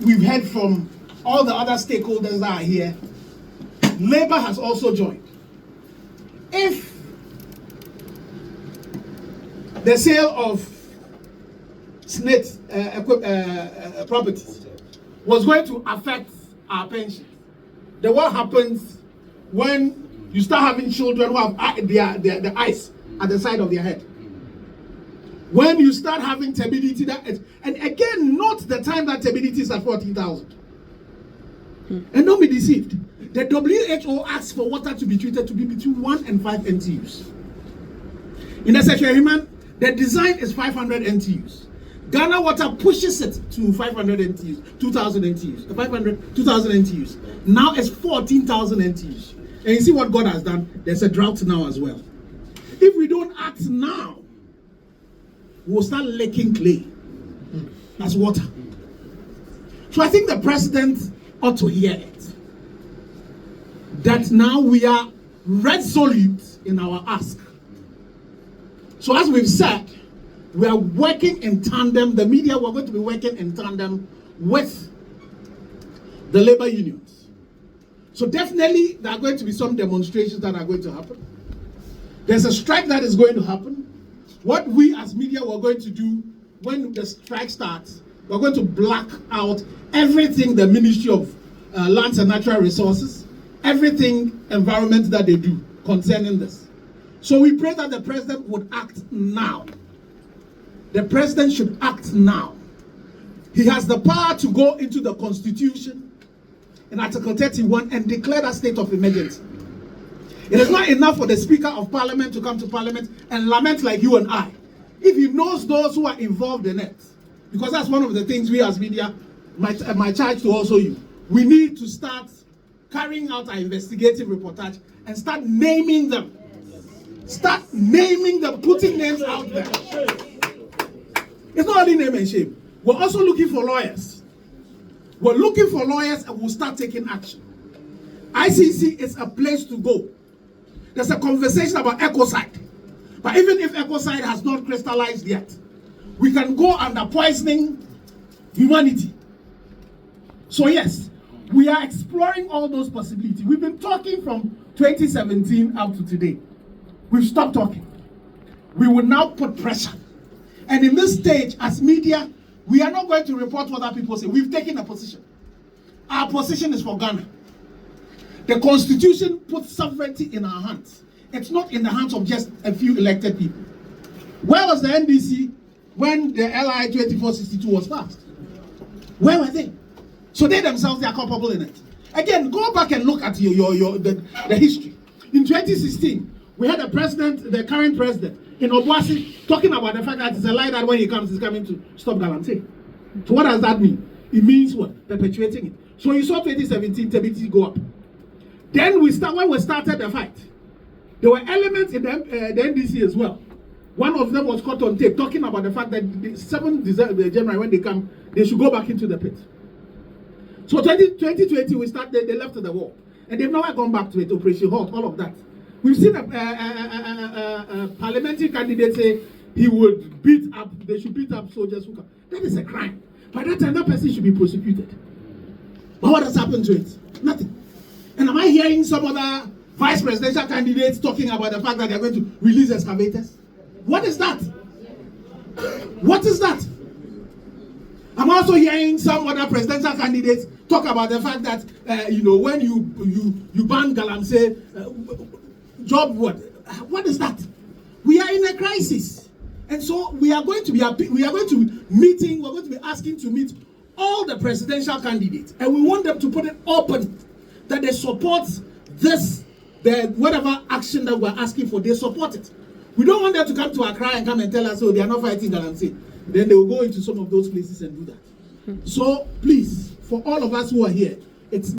We've heard from all the other stakeholders that are here. Labour has also joined. If the sale of SNIT properties was going to affect our pensions, then what happens when you start having children who have their eyes at the side of their head? When you start having turbidity, and again, note the time that turbidity is at 14,000. And don't be deceived. The WHO asks for water to be treated to be between 1 and 5 NTUs. In the Seferiman, the design is 500 NTUs. Ghana Water pushes it to 500 NTUs, 2,000 NTUs, 500, 2,000 NTUs. Now it's 14,000 NTUs. And you see what God has done? There's a drought now as well. If we don't act now, we'll start licking clay as water. So I think the president ought to hear it. That now we are resolute in our ask. So as we've said, we are working in tandem. The media, we're going to be working in tandem with the labor unions. So definitely there are going to be some demonstrations that are going to happen. There's a strike that is going to happen. What we as media were going to do when the strike starts, we're going to black out everything the Ministry of Lands and Natural Resources, everything environment that they do concerning this. So we pray that the president would act now. The president should act now. He has the power to go into the Constitution in Article 31 and declare that state of emergency. It is not enough for the Speaker of Parliament to come to Parliament and lament like you and I. If he knows those who are involved in it, because that's one of the things we as media, my charge to also you, we need to start carrying out our investigative reportage and start naming them. Start naming them, putting names out there. It's not only name and shame. We're also looking for lawyers. We're looking for lawyers and we'll start taking action. ICC is a place to go. There's a conversation about ecocide. But even if ecocide has not crystallized yet, we can go under poisoning humanity. So yes, we are exploring all those possibilities. We've been talking from 2017 up to today. We've stopped talking. We will now put pressure. And in this stage, as media, we are not going to report what other people say. We've taken a position. Our position is for Ghana. The Constitution puts sovereignty in our hands. It's not in the hands of just a few elected people. Where was the NDC when the LI 2462 was passed? Where were they? So they themselves, they are culpable in it. Again, go back and look at the history. In 2016, we had a president, the current president, in Obuasi, talking about the fact that it's a lie that when he comes, he's coming to stop Galamsey. So what does that mean? It means what? Perpetuating it. So you saw 2017, TBT go up. Then when we started the fight, there were elements in the NDC as well. One of them was caught on tape talking about the fact that the 7th January when they come, they should go back into the pit. So 2020 we started, they left the war. And they've never gone back to it, Operation Halt, all of that. We've seen a parliamentary candidate say he would they should beat up soldiers who come. That is a crime. By that time, that person should be prosecuted. But what has happened to it? Nothing. And am I hearing some other vice presidential candidates talking about the fact that they're going to release excavators? What is that? What is that? I'm also hearing some other presidential candidates talk about the fact that when you ban Galamsey, job what is that? We are in a crisis, and so we are going to be asking to meet all the presidential candidates, and we want them to put it open that they support whatever action that we're asking for, they support it. We don't want them to come to Accra and come and tell us, oh, they are not fighting Galamsey. Then they will go into some of those places and do that. So please, for all of us who are here, it's